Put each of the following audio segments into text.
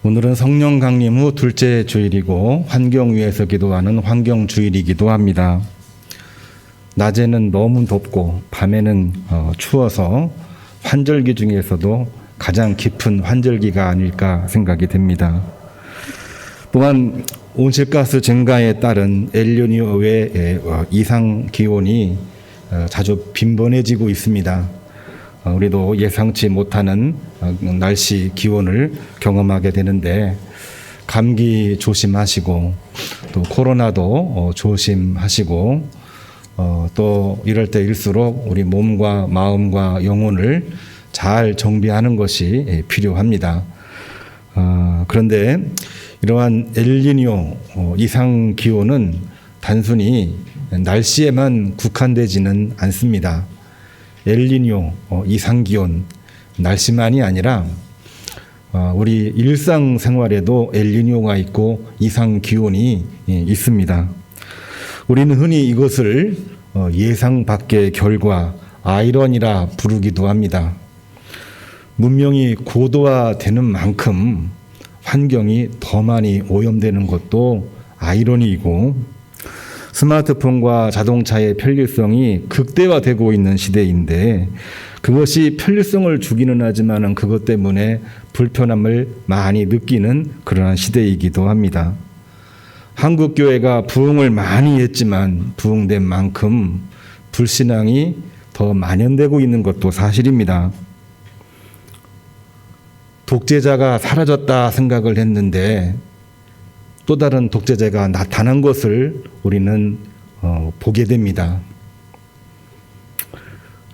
오늘은 성령 강림 후 둘째 주일이고 환경 위에서 기도하는 환경 주일이기도 합니다. 낮에는 너무 덥고 밤에는 추워서 환절기 중에서도 가장 깊은 환절기가 아닐까 생각이 됩니다. 또한 온실가스 증가에 따른 엘니뇨 외의 이상 기온이 자주 빈번해지고 있습니다. 우리도 예상치 못하는 날씨 기온을 경험하게 되는데 감기 조심하시고 또 코로나도 조심하시고 또 이럴 때일수록 우리 몸과 마음과 영혼을 잘 정비하는 것이 필요합니다. 그런데 이러한 엘니뇨 이상 기온은 단순히 날씨에만 국한되지는 않습니다. 엘니뇨 이상기온 날씨만이 아니라 우리 일상생활에도 엘니뇨가 있고 이상기온이 있습니다. 우리는 흔히 이것을 예상 밖의 결과 아이러니라 부르기도 합니다. 문명이 고도화되는 만큼 환경이 더 많이 오염되는 것도 아이러니이고 스마트폰과 자동차의 편리성이 극대화되고 있는 시대인데 그것이 편리성을 주기는 하지만 그것 때문에 불편함을 많이 느끼는 그러한 시대이기도 합니다. 한국 교회가 부흥을 많이 했지만 부흥된 만큼 불신앙이 더 만연되고 있는 것도 사실입니다. 독재자가 사라졌다 생각을 했는데 또 다른 독재자가 나타난 것을 우리는 보게 됩니다.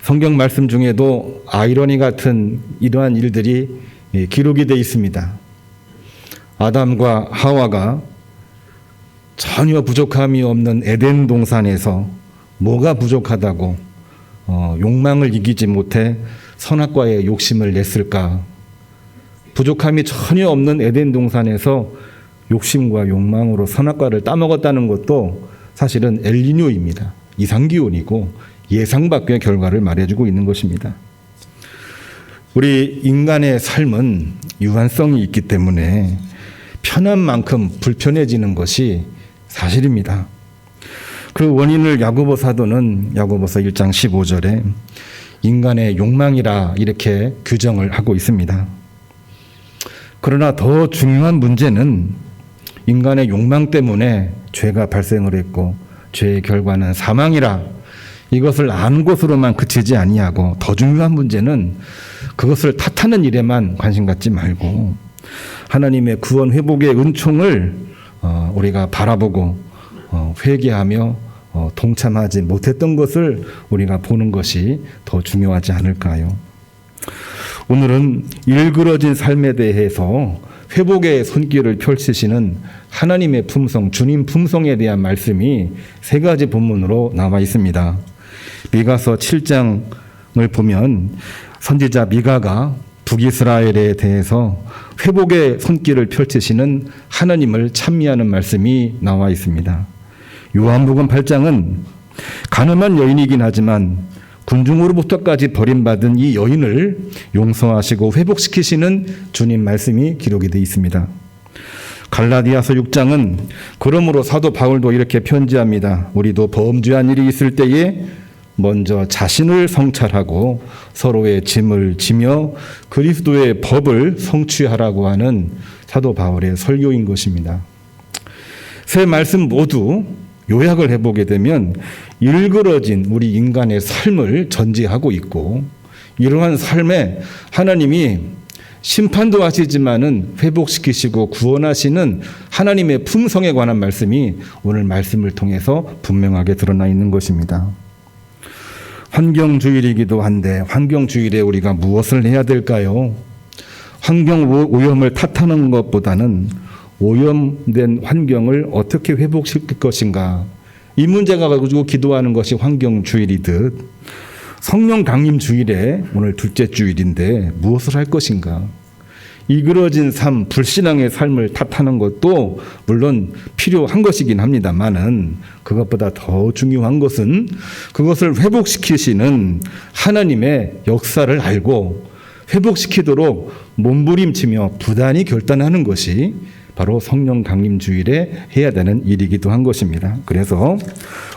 성경 말씀 중에도 아이러니 같은 이러한 일들이 기록이 되어 있습니다. 아담과 하와가 전혀 부족함이 없는 에덴 동산에서 뭐가 부족하다고 욕망을 이기지 못해 선악과에 욕심을 냈을까? 부족함이 전혀 없는 에덴 동산에서 욕심과 욕망으로 선악과를 따먹었다는 것도 사실은 엘니뇨입니다. 이상기온이고 예상 밖의 결과를 말해주고 있는 것입니다. 우리 인간의 삶은 유한성이 있기 때문에 편한 만큼 불편해지는 것이 사실입니다. 그 원인을 야고보 사도는 야고보서 1장 15절에 인간의 욕망이라 이렇게 규정을 하고 있습니다. 그러나 더 중요한 문제는 인간의 욕망 때문에 죄가 발생을 했고 죄의 결과는 사망이라 이것을 아는 것으로만 그치지 아니하고 더 중요한 문제는 그것을 탓하는 일에만 관심 갖지 말고 하나님의 구원 회복의 은총을 우리가 바라보고 회개하며 동참하지 못했던 것을 우리가 보는 것이 더 중요하지 않을까요? 오늘은 일그러진 삶에 대해서 회복의 손길을 펼치시는 하나님의 품성, 주님 품성에 대한 말씀이 세 가지 본문으로 나와 있습니다. 미가서 7장을 보면 선지자 미가가 북이스라엘에 대해서 회복의 손길을 펼치시는 하나님을 찬미하는 말씀이 나와 있습니다. 요한복음 8장은 가늠한 여인이긴 하지만 군중으로부터까지 버림받은 이 여인을 용서하시고 회복시키시는 주님 말씀이 기록이 되어 있습니다. 갈라디아서 6장은 그러므로 사도 바울도 이렇게 편지합니다. 우리도 범죄한 일이 있을 때에 먼저 자신을 성찰하고 서로의 짐을 지며 그리스도의 법을 성취하라고 하는 사도 바울의 설교인 것입니다. 세 말씀 모두 요약을 해보게 되면 일그러진 우리 인간의 삶을 전제하고 있고 이러한 삶에 하나님이 심판도 하시지만은 회복시키시고 구원하시는 하나님의 품성에 관한 말씀이 오늘 말씀을 통해서 분명하게 드러나 있는 것입니다. 환경주일이기도 한데 환경주일에 우리가 무엇을 해야 될까요? 환경 오염을 탓하는 것보다는 오염된 환경을 어떻게 회복시킬 것인가 이 문제가 가지고 기도하는 것이 환경주일이듯 성령 강림 주일에 오늘 둘째 주일인데 무엇을 할 것인가 이그러진 삶, 불신앙의 삶을 탓하는 것도 물론 필요한 것이긴 합니다만은 그것보다 더 중요한 것은 그것을 회복시키시는 하나님의 역사를 알고 회복시키도록 몸부림치며 부단히 결단하는 것이 바로 성령 강림 주일에 해야 되는 일이기도 한 것입니다. 그래서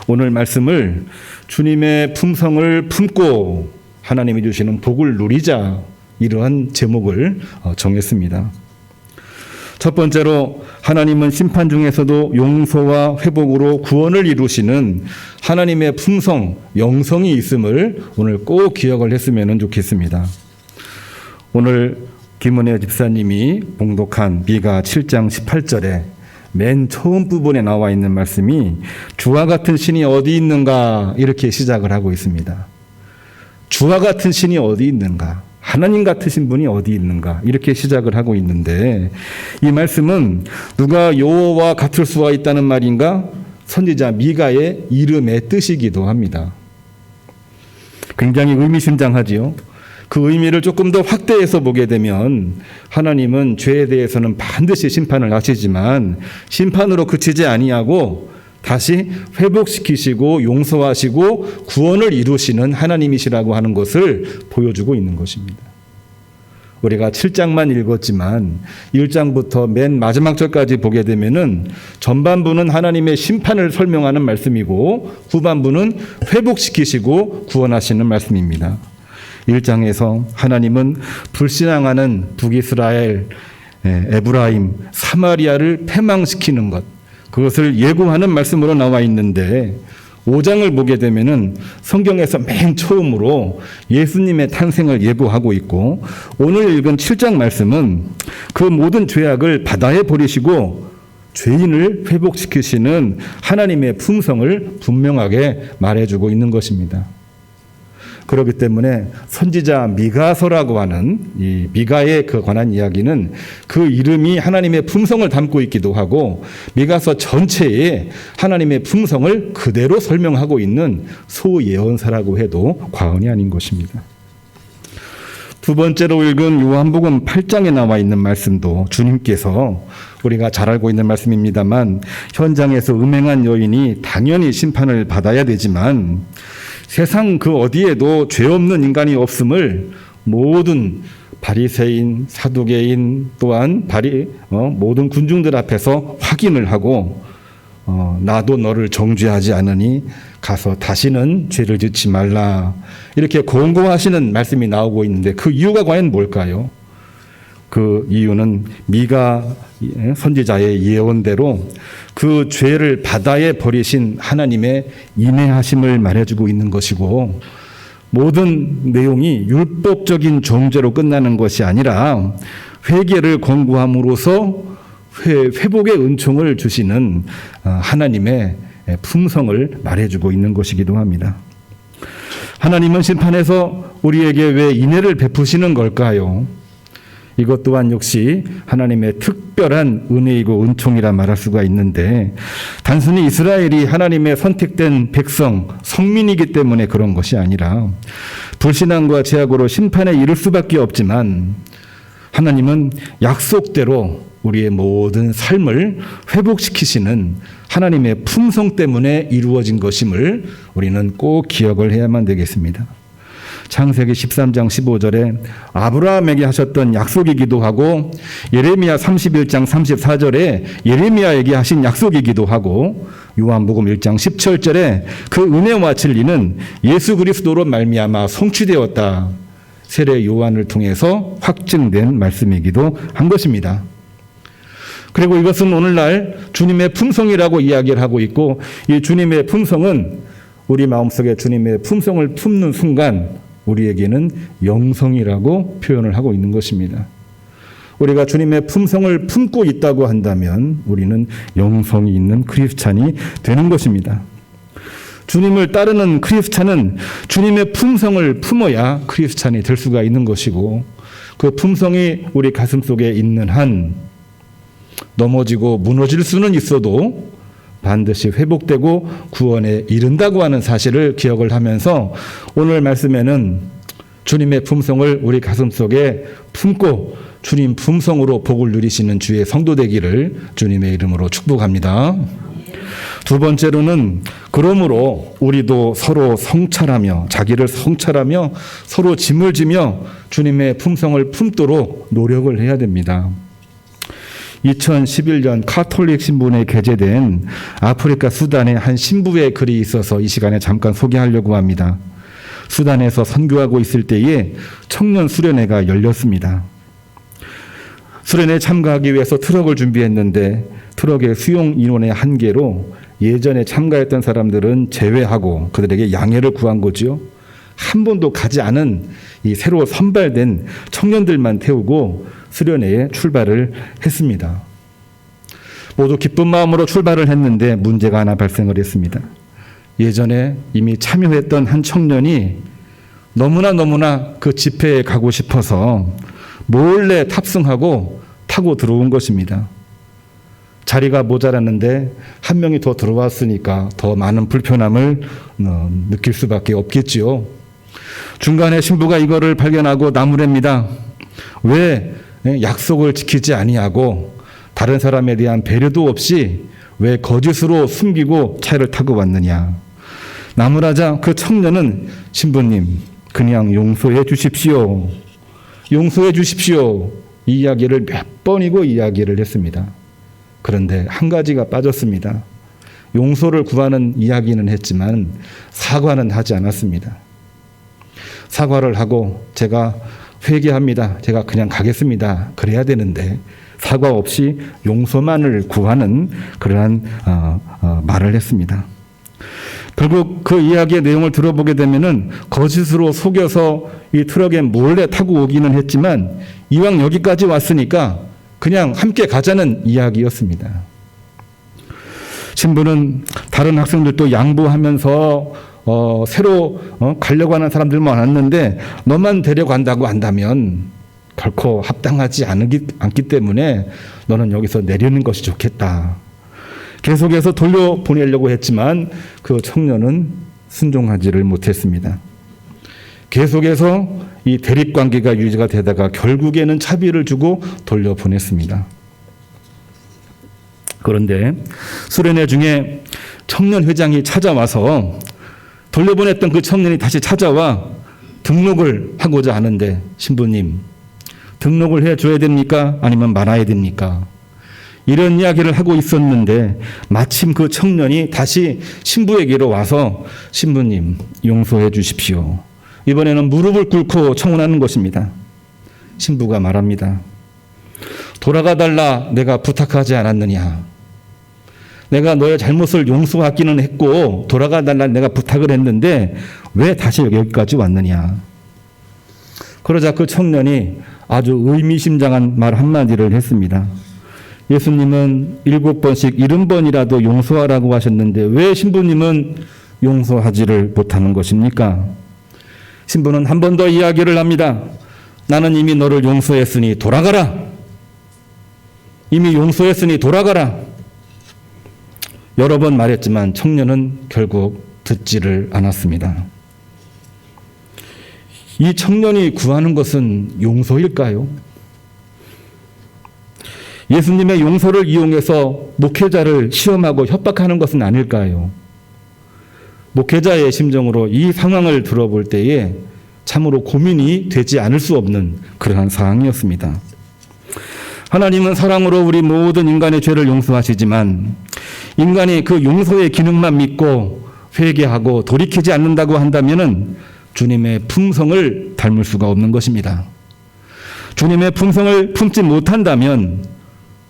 오늘 말씀을 주님의 품성을 품고 하나님이 주시는 복을 누리자, 이러한 제목을 정했습니다. 첫 번째로 하나님은 심판 중에서도 용서와 회복으로 구원을 이루시는 하나님의 품성, 영성이 있음을 오늘 꼭 기억을 했으면 좋겠습니다. 오늘 김은혜 집사님이 봉독한 미가 7장 18절에 맨 처음 부분에 나와 있는 말씀이 주와 같은 신이 어디 있는가, 이렇게 시작을 하고 있습니다. 주와 같은 신이 어디 있는가, 하나님 같으신 분이 어디 있는가, 이렇게 시작을 하고 있는데, 이 말씀은 누가 여호와와 같을 수가 있다는 말인가? 선지자 미가의 이름의 뜻이기도 합니다. 굉장히 의미심장하지요. 그 의미를 조금 더 확대해서 보게 되면 하나님은 죄에 대해서는 반드시 심판을 하시지만 심판으로 그치지 아니하고 다시 회복시키시고 용서하시고 구원을 이루시는 하나님이시라고 하는 것을 보여주고 있는 것입니다. 우리가 7장만 읽었지만 1장부터 맨 마지막 절까지 보게 되면은 전반부는 하나님의 심판을 설명하는 말씀이고 후반부는 회복시키시고 구원하시는 말씀입니다. 1장에서 하나님은 불신앙하는 북이스라엘, 에브라임, 사마리아를 패망시키는 것, 그것을 예고하는 말씀으로 나와 있는데 5장을 보게 되면은 성경에서 맨 처음으로 예수님의 탄생을 예고하고 있고, 오늘 읽은 7장 말씀은 그 모든 죄악을 바다에 버리시고 죄인을 회복시키시는 하나님의 품성을 분명하게 말해주고 있는 것입니다. 그렇기 때문에 선지자 미가서라고 하는 이 미가에 관한 이야기는 그 이름이 하나님의 품성을 담고 있기도 하고 미가서 전체에 하나님의 품성을 그대로 설명하고 있는 소예언서라고 해도 과언이 아닌 것입니다. 두 번째로 읽은 요한복음 8장에 나와 있는 말씀도 주님께서 우리가 잘 알고 있는 말씀입니다만 현장에서 음행한 여인이 당연히 심판을 받아야 되지만 세상 그 어디에도 죄 없는 인간이 없음을 모든 바리새인, 사두개인 또한 모든 군중들 앞에서 확인을 하고 나도 너를 정죄하지 않으니 가서 다시는 죄를 짓지 말라, 이렇게 권고하시는 말씀이 나오고 있는데 그 이유가 과연 뭘까요? 그 이유는 미가 선지자의 예언대로 그 죄를 바다에 버리신 하나님의 인내하심을 말해주고 있는 것이고, 모든 내용이 율법적인 정죄로 끝나는 것이 아니라 회개를 권고함으로써 회복의 은총을 주시는 하나님의 품성을 말해주고 있는 것이기도 합니다. 하나님은 심판에서 우리에게 왜 인애를 베푸시는 걸까요? 이것 또한 역시 하나님의 특별한 은혜이고 은총이라 말할 수가 있는데, 단순히 이스라엘이 하나님의 선택된 백성, 성민이기 때문에 그런 것이 아니라 불신앙과 죄악으로 심판에 이를 수밖에 없지만 하나님은 약속대로 우리의 모든 삶을 회복시키시는 하나님의 품성 때문에 이루어진 것임을 우리는 꼭 기억을 해야만 되겠습니다. 창세기 13장 15절에 아브라함에게 하셨던 약속이기도 하고, 예레미야 31장 34절에 예레미야에게 하신 약속이기도 하고, 요한복음 1장 17절에 그 은혜와 진리는 예수 그리스도로 말미암아 성취되었다, 세례 요한을 통해서 확증된 말씀이기도 한 것입니다. 그리고 이것은 오늘날 주님의 품성이라고 이야기를 하고 있고, 이 주님의 품성은 우리 마음속에 주님의 품성을 품는 순간 우리에게는 영성이라고 표현을 하고 있는 것입니다. 우리가 주님의 품성을 품고 있다고 한다면 우리는 영성이 있는 크리스찬이 되는 것입니다. 주님을 따르는 크리스찬은 주님의 품성을 품어야 크리스찬이 될 수가 있는 것이고, 그 품성이 우리 가슴 속에 있는 한 넘어지고 무너질 수는 있어도 반드시 회복되고 구원에 이른다고 하는 사실을 기억을 하면서 오늘 말씀에는 주님의 품성을 우리 가슴 속에 품고 주님 품성으로 복을 누리시는 주의 성도 되기를 주님의 이름으로 축복합니다. 두 번째로는 그러므로 우리도 서로 성찰하며 자기를 성찰하며 서로 짐을 지며 주님의 품성을 품도록 노력을 해야 됩니다. 2011년 카톨릭 신문에 게재된 아프리카 수단의 한 신부의 글이 있어서 이 시간에 잠깐 소개하려고 합니다. 수단에서 선교하고 있을 때에 청년 수련회가 열렸습니다. 수련회에 참가하기 위해서 트럭을 준비했는데 트럭의 수용 인원의 한계로 예전에 참가했던 사람들은 제외하고 그들에게 양해를 구한 거죠. 한 번도 가지 않은 이 새로 선발된 청년들만 태우고 수련회에 출발을 했습니다. 모두 기쁜 마음으로 출발을 했는데 문제가 하나 발생을 했습니다. 예전에 이미 참여했던 한 청년이 너무나 그 집회에 가고 싶어서 몰래 탑승하고 타고 들어온 것입니다. 자리가 모자랐는데 한 명이 더 들어왔으니까 더 많은 불편함을 느낄 수밖에 없겠지요. 중간에 신부가 이거를 발견하고 나무랍니다. 왜 약속을 지키지 아니하고 다른 사람에 대한 배려도 없이 왜 거짓으로 숨기고 차를 타고 왔느냐. 나무라자 그 청년은 신부님 그냥 용서해 주십시오. 용서해 주십시오. 이 이야기를 몇 번이고 이야기를 했습니다. 그런데 한 가지가 빠졌습니다. 용서를 구하는 이야기는 했지만 사과는 하지 않았습니다. 사과를 하고 제가 회개합니다. 제가 그냥 가겠습니다. 그래야 되는데 사과 없이 용서만을 구하는 그러한 말을 했습니다. 결국 그 이야기의 내용을 들어보게 되면은 거짓으로 속여서 이 트럭에 몰래 타고 오기는 했지만 이왕 여기까지 왔으니까 그냥 함께 가자는 이야기였습니다. 신부는 다른 학생들도 양보하면서 새로 가려고 하는 사람들 많았는데 너만 데려간다고 한다면 결코 합당하지 않기 때문에 너는 여기서 내리는 것이 좋겠다. 계속해서 돌려보내려고 했지만 그 청년은 순종하지를 못했습니다. 계속해서 이 대립관계가 유지가 되다가 결국에는 차비를 주고 돌려보냈습니다. 그런데 수련회 중에 청년 회장이 찾아와서 돌려보냈던 그 청년이 다시 찾아와 등록을 하고자 하는데 신부님 등록을 해줘야 됩니까? 아니면 말아야 됩니까? 이런 이야기를 하고 있었는데 마침 그 청년이 다시 신부에게로 와서 신부님 용서해 주십시오. 이번에는 무릎을 꿇고 청혼하는 것입니다. 신부가 말합니다. 돌아가달라 내가 부탁하지 않았느냐. 내가 너의 잘못을 용서하기는 했고 돌아가달라 내가 부탁을 했는데 왜 다시 여기까지 왔느냐. 그러자 그 청년이 아주 의미심장한 말 한마디를 했습니다. 예수님은 7번씩 70번이라도 용서하라고 하셨는데 왜 신부님은 용서하지를 못하는 것입니까? 신부는 한 번 더 이야기를 합니다. 나는 이미 너를 용서했으니 돌아가라. 이미 용서했으니 돌아가라. 여러 번 말했지만 청년은 결국 듣지를 않았습니다. 이 청년이 구하는 것은 용서일까요? 예수님의 용서를 이용해서 목회자를 시험하고 협박하는 것은 아닐까요? 목회자의 심정으로 이 상황을 들어볼 때에 참으로 고민이 되지 않을 수 없는 그러한 상황이었습니다. 하나님은 사랑으로 우리 모든 인간의 죄를 용서하시지만 인간이 그 용서의 기능만 믿고 회개하고 돌이키지 않는다고 한다면은 주님의 품성을 닮을 수가 없는 것입니다. 주님의 품성을 품지 못한다면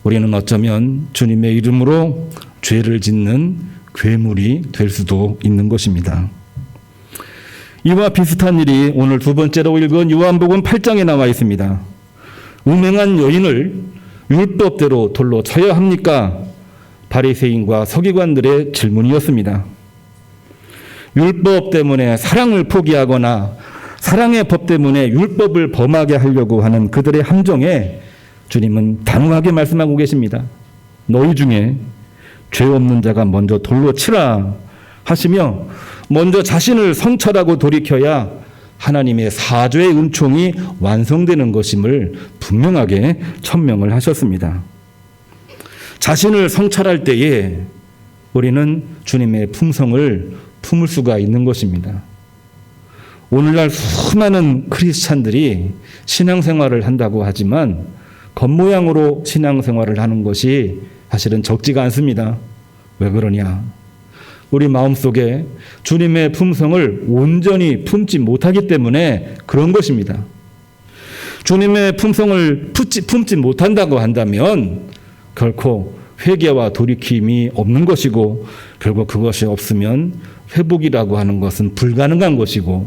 우리는 어쩌면 주님의 이름으로 죄를 짓는 괴물이 될 수도 있는 것입니다. 이와 비슷한 일이 오늘 두 번째로 읽은 요한복음 8장에 나와 있습니다. 음행한 여인을 율법대로 돌로 쳐야 합니까? 바리새인과 서기관들의 질문이었습니다. 율법 때문에 사랑을 포기하거나 사랑의 법 때문에 율법을 범하게 하려고 하는 그들의 함정에 주님은 단호하게 말씀하고 계십니다. 너희 중에 죄 없는 자가 먼저 돌로 치라 하시며 먼저 자신을 성찰하고 돌이켜야 하나님의 사죄의 은총이 완성되는 것임을 분명하게 천명을 하셨습니다. 자신을 성찰할 때에 우리는 주님의 품성을 품을 수가 있는 것입니다. 오늘날 수많은 크리스찬들이 신앙생활을 한다고 하지만 겉모양으로 신앙생활을 하는 것이 사실은 적지가 않습니다. 왜 그러냐? 우리 마음속에 주님의 품성을 온전히 품지 못하기 때문에 그런 것입니다. 주님의 품성을 품지 못한다고 한다면 결코 회개와 돌이킴이 없는 것이고, 결국 그것이 없으면 회복이라고 하는 것은 불가능한 것이고,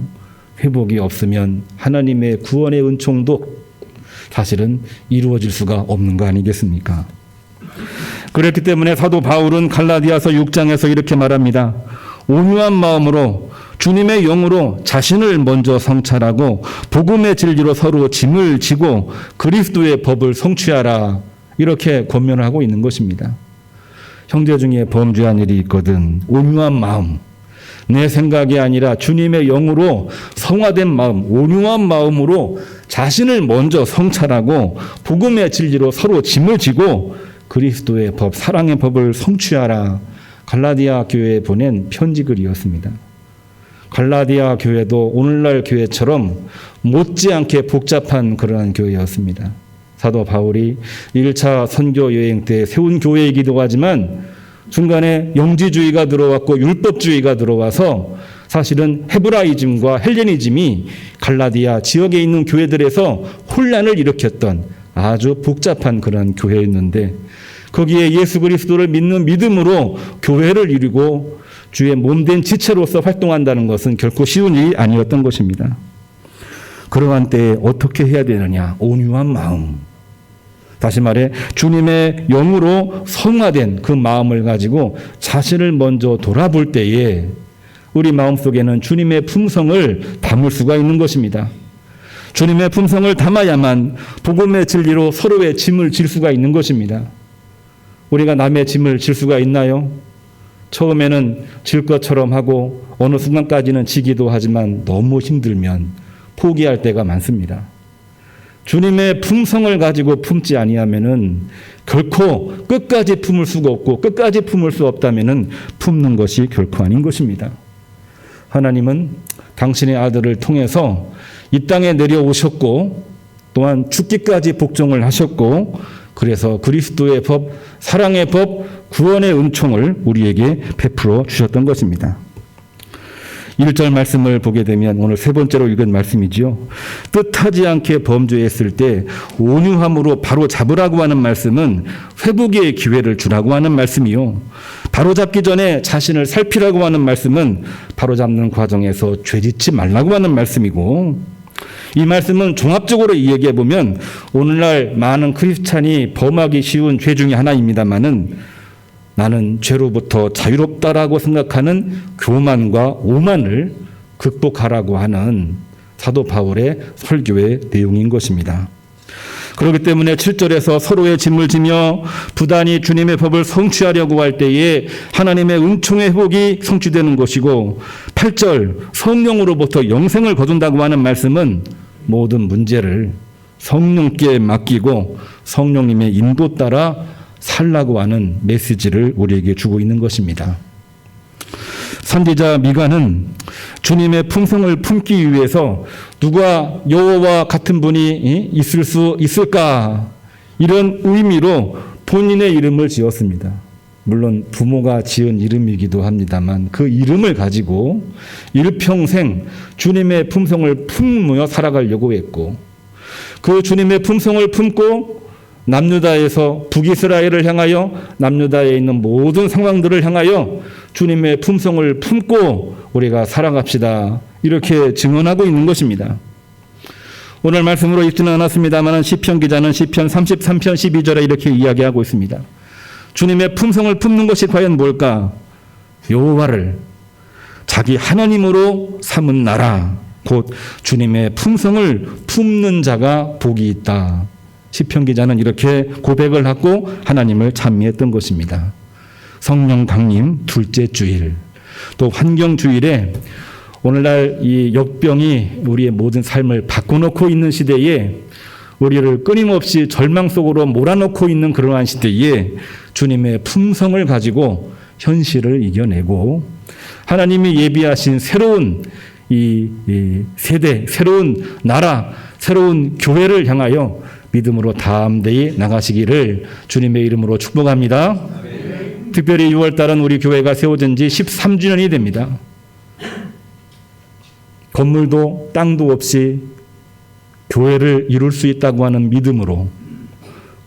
회복이 없으면 하나님의 구원의 은총도 사실은 이루어질 수가 없는 거 아니겠습니까? 그렇기 때문에 사도 바울은 갈라디아서 6장에서 이렇게 말합니다. 온유한 마음으로 주님의 영으로 자신을 먼저 성찰하고 복음의 진리로 서로 짐을 지고 그리스도의 법을 성취하라, 이렇게 권면을 하고 있는 것입니다. 형제 중에 범죄한 일이 있거든 온유한 마음, 내 생각이 아니라 주님의 영으로 성화된 마음, 온유한 마음으로 자신을 먼저 성찰하고 복음의 진리로 서로 짐을 지고 그리스도의 법, 사랑의 법을 성취하라. 갈라디아 교회에 보낸 편지글이었습니다. 갈라디아 교회도 오늘날 교회처럼 못지않게 복잡한 그러한 교회였습니다. 사도 바울이 1차 선교 여행 때 세운 교회이기도 하지만 중간에 영지주의가 들어왔고 율법주의가 들어와서 사실은 헤브라이즘과 헬레니즘이 갈라디아 지역에 있는 교회들에서 혼란을 일으켰던 아주 복잡한 그런 교회였는데, 거기에 예수 그리스도를 믿는 믿음으로 교회를 이루고 주의 몸된 지체로서 활동한다는 것은 결코 쉬운 일이 아니었던 것입니다. 그러한 때에 어떻게 해야 되느냐? 온유한 마음. 다시 말해 주님의 영으로 성화된 그 마음을 가지고 자신을 먼저 돌아볼 때에 우리 마음속에는 주님의 품성을 담을 수가 있는 것입니다. 주님의 품성을 담아야만 복음의 진리로 서로의 짐을 질 수가 있는 것입니다. 우리가 남의 짐을 질 수가 있나요? 처음에는 질 것처럼 하고 어느 순간까지는 지기도 하지만 너무 힘들면 포기할 때가 많습니다. 주님의 품성을 가지고 품지 아니하면은 결코 끝까지 품을 수가 없고, 끝까지 품을 수 없다면은 품는 것이 결코 아닌 것입니다. 하나님은 당신의 아들을 통해서 이 땅에 내려오셨고 또한 죽기까지 복종을 하셨고, 그래서 그리스도의 법, 사랑의 법, 구원의 은총을 우리에게 베풀어 주셨던 것입니다. 1절 말씀을 보게 되면 오늘 세 번째로 읽은 말씀이지요. 뜻하지 않게 범죄했을 때 온유함으로 바로 잡으라고 하는 말씀은 회복의 기회를 주라고 하는 말씀이요. 바로 잡기 전에 자신을 살피라고 하는 말씀은 바로 잡는 과정에서 죄짓지 말라고 하는 말씀이고, 이 말씀은 종합적으로 이야기해 보면 오늘날 많은 크리스찬이 범하기 쉬운 죄 중에 하나입니다만은, 나는 죄로부터 자유롭다라고 생각하는 교만과 오만을 극복하라고 하는 사도 바울의 설교의 내용인 것입니다. 그렇기 때문에 7절에서 서로의 짐을 지며 부단히 주님의 법을 성취하려고 할 때에 하나님의 은총의 회복이 성취되는 것이고, 8절 성령으로부터 영생을 거둔다고 하는 말씀은 모든 문제를 성령께 맡기고 성령님의 인도 따라 살라고 하는 메시지를 우리에게 주고 있는 것입니다. 선지자 미가는 주님의 품성을 품기 위해서 누가 여호와와 같은 분이 있을 수 있을까, 이런 의미로 본인의 이름을 지었습니다. 물론 부모가 지은 이름이기도 합니다만 그 이름을 가지고 일평생 주님의 품성을 품으며 살아가려고 했고, 그 주님의 품성을 품고 남유다에서 북이스라엘을 향하여 남유다에 있는 모든 상황들을 향하여 주님의 품성을 품고 우리가 살아갑시다, 이렇게 증언하고 있는 것입니다. 오늘 말씀으로 읽지는 않았습니다만 시편 기자는 시편 33편 12절에 이렇게 이야기하고 있습니다. 주님의 품성을 품는 것이 과연 뭘까? 여호와를 자기 하나님으로 삼은 나라, 곧 주님의 품성을 품는 자가 복이 있다. 시편 기자는 이렇게 고백을 하고 하나님을 찬미했던 것입니다. 성령 강림 둘째 주일, 또 환경 주일에 오늘날 이 역병이 우리의 모든 삶을 바꿔놓고 있는 시대에, 우리를 끊임없이 절망 속으로 몰아넣고 있는 그러한 시대에 주님의 품성을 가지고 현실을 이겨내고 하나님이 예비하신 새로운 이 세대, 새로운 나라, 새로운 교회를 향하여 믿음으로 담대히 나가시기를 주님의 이름으로 축복합니다. 특별히 6월달은 우리 교회가 세워진 지 13주년이 됩니다. 건물도 땅도 없이 교회를 이룰 수 있다고 하는 믿음으로,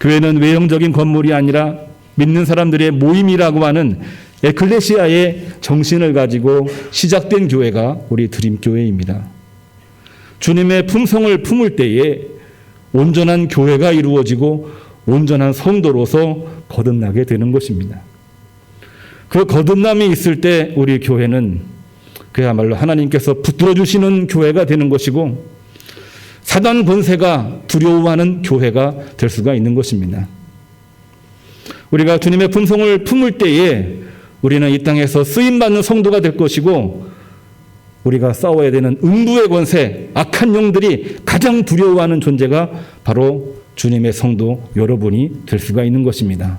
교회는 외형적인 건물이 아니라 믿는 사람들의 모임이라고 하는 에클레시아의 정신을 가지고 시작된 교회가 우리 드림교회입니다. 주님의 품성을 품을 때에 온전한 교회가 이루어지고 온전한 성도로서 거듭나게 되는 것입니다. 그 거듭남이 있을 때 우리 교회는 그야말로 하나님께서 붙들어 주시는 교회가 되는 것이고 사단 권세가 두려워하는 교회가 될 수가 있는 것입니다. 우리가 주님의 품성을 품을 때에 우리는 이 땅에서 쓰임받는 성도가 될 것이고 우리가 싸워야 되는 음부의 권세, 악한 영들이 가장 두려워하는 존재가 바로 주님의 성도 여러분이 될 수가 있는 것입니다.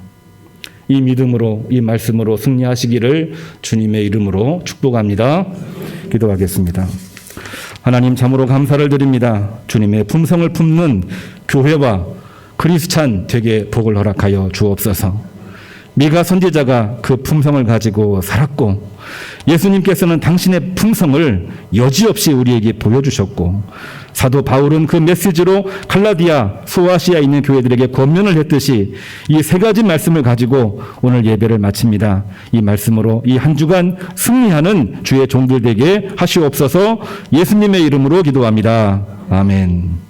이 믿음으로, 이 말씀으로 승리하시기를 주님의 이름으로 축복합니다. 기도하겠습니다. 하나님 참으로 감사를 드립니다. 주님의 품성을 품는 교회와 크리스찬 되게 복을 허락하여 주옵소서. 미가 선지자가 그 품성을 가지고 살았고 예수님께서는 당신의 품성을 여지없이 우리에게 보여주셨고 사도 바울은 그 메시지로 갈라디아, 소아시아에 있는 교회들에게 권면을 했듯이 이 세 가지 말씀을 가지고 오늘 예배를 마칩니다. 이 말씀으로 이 한 주간 승리하는 주의 종들 되게 하시옵소서. 예수님의 이름으로 기도합니다. 아멘.